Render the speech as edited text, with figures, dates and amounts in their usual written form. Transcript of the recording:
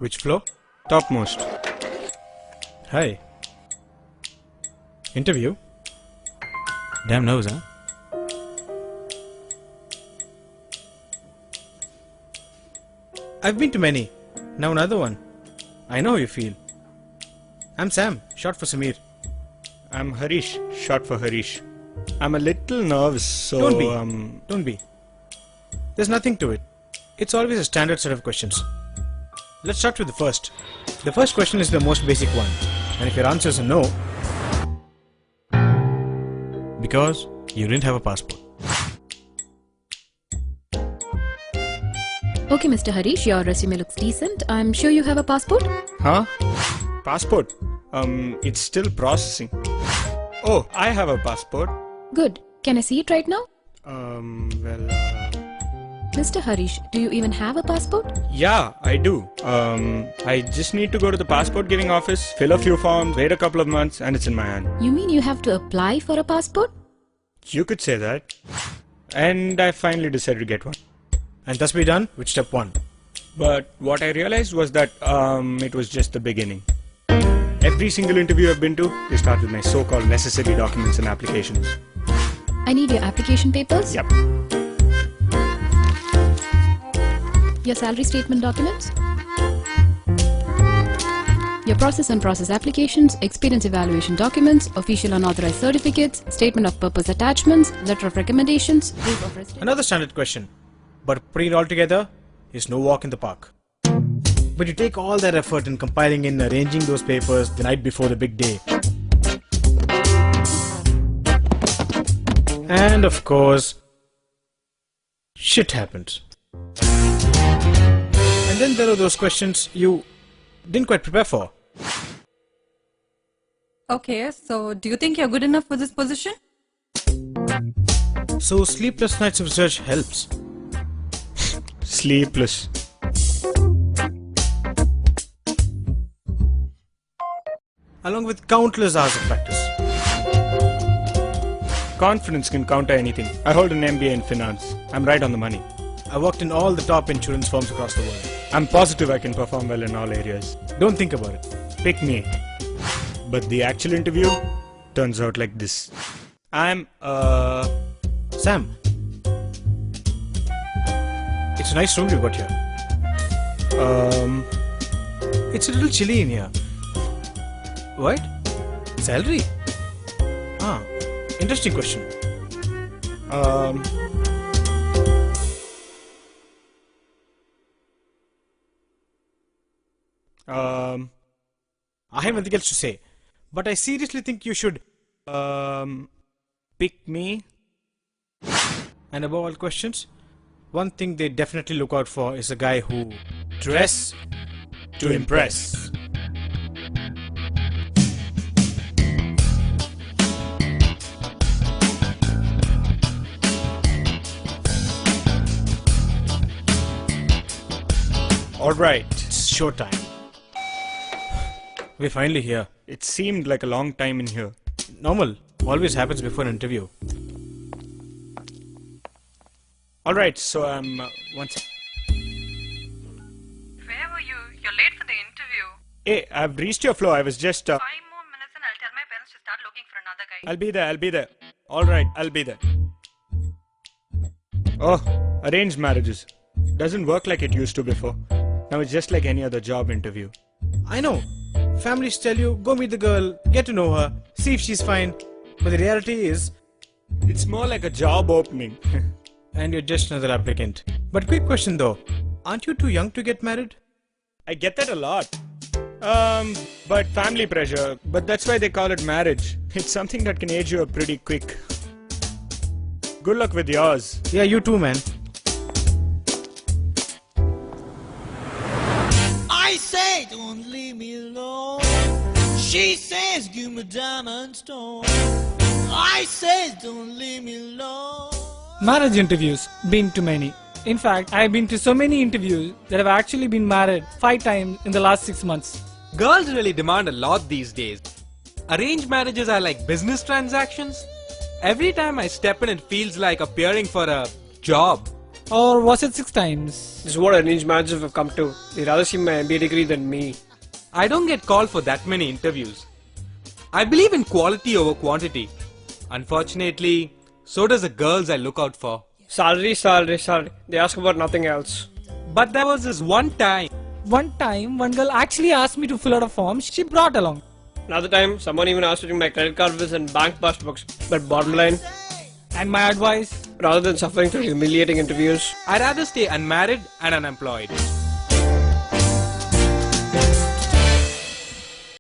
Which floor? Topmost. Hi. Interview? Damn nose, huh? I've been to many. Now another one. I know how you feel. I'm Sam, short for Samir. I'm Harish, short for Harish. I'm a little nervous, so... Don't be. There's nothing to it. It's always a standard set of questions. Let's start with the first. The first question is the most basic one. And if your answer is no... because you didn't have a passport. Okay, Mr. Harish, your resume looks decent. I'm sure you have a passport? Huh? Passport? It's still processing. Oh, I have a passport. Good. Can I see it right now? Mr. Harish, do you even have a passport? Yeah, I do. I just need to go to the passport giving office, fill a few forms, wait a couple of months, and it's in my hand. You mean you have to apply for a passport? You could say that. And I finally decided to get one. And thus be done with step 1. But what I realized was that it was just the beginning. Every single interview I've been to, they start with my so-called necessary documents and applications. I need your application papers. Yep. Your salary statement documents. Your process and process applications, experience evaluation documents, official unauthorized certificates, statement of purpose attachments, letter of recommendations, proof of residence. Another standard question. But putting it all together is no walk in the park. But you take all that effort in compiling and arranging those papers the night before the big day. And of course, shit happens. And then there are those questions you didn't quite prepare for. Okay, so do you think you're good enough for this position? So sleepless nights of research helps. Sleepless. Along with countless hours of practice. Confidence can counter anything. I hold an MBA in finance. I'm right on the money. I worked in all the top insurance firms across the world. I'm positive I can perform well in all areas. Don't think about it. Pick me. But the actual interview turns out like this. I'm Sam. It's a nice room you got here. It's a little chilly in here. What? Salary? Ah, interesting question. I have nothing else to say, but I seriously think you should pick me. And above all questions, one thing they definitely look out for is a guy who dress To impress. Alright. It's showtime. We're finally here. It seemed like a long time in here. Normal. Always happens before an interview. Alright, so one sec. Where were you? You're late for the interview. Hey, I've reached your floor. I was just 5 more minutes and I'll tell my parents to start looking for another guy. I'll be there. Alright, I'll be there. Oh, arranged marriages. Doesn't work like it used to before. Now it's just like any other job interview. I know. Families tell you, go meet the girl, get to know her, see if she's fine. But the reality is, It's more like a job opening. and you're just another applicant. But quick question though, aren't you too young to get married? I get that a lot. But family pressure. But that's why they call it marriage. It's something that can age you up pretty quick. Good luck with yours. Yeah, you too, man. I say, don't leave me alone. She says, give me diamond stone. I say, don't leave me alone. Marriage interviews, been to many. In fact, I have been to so many interviews that I've actually been married 5 times in the last 6 months. Girls really demand a lot these days. Arranged marriages are like business transactions. Every time I step in, it feels like appearing for a job. Or was it 6 times? This is what arranged marriages have come to. They'd rather see my MBA degree than me. I don't get called for that many interviews. I believe in quality over quantity. Unfortunately, so does the girls I look out for. Salary, salary, salary. They ask about nothing else. But there was this one time. One time, one girl actually asked me to fill out a form she brought along. Another time, someone even asked me to bring my credit card bills and bank passbooks. But bottom line, And my advice? rather than suffering through humiliating interviews, I'd rather stay unmarried and unemployed.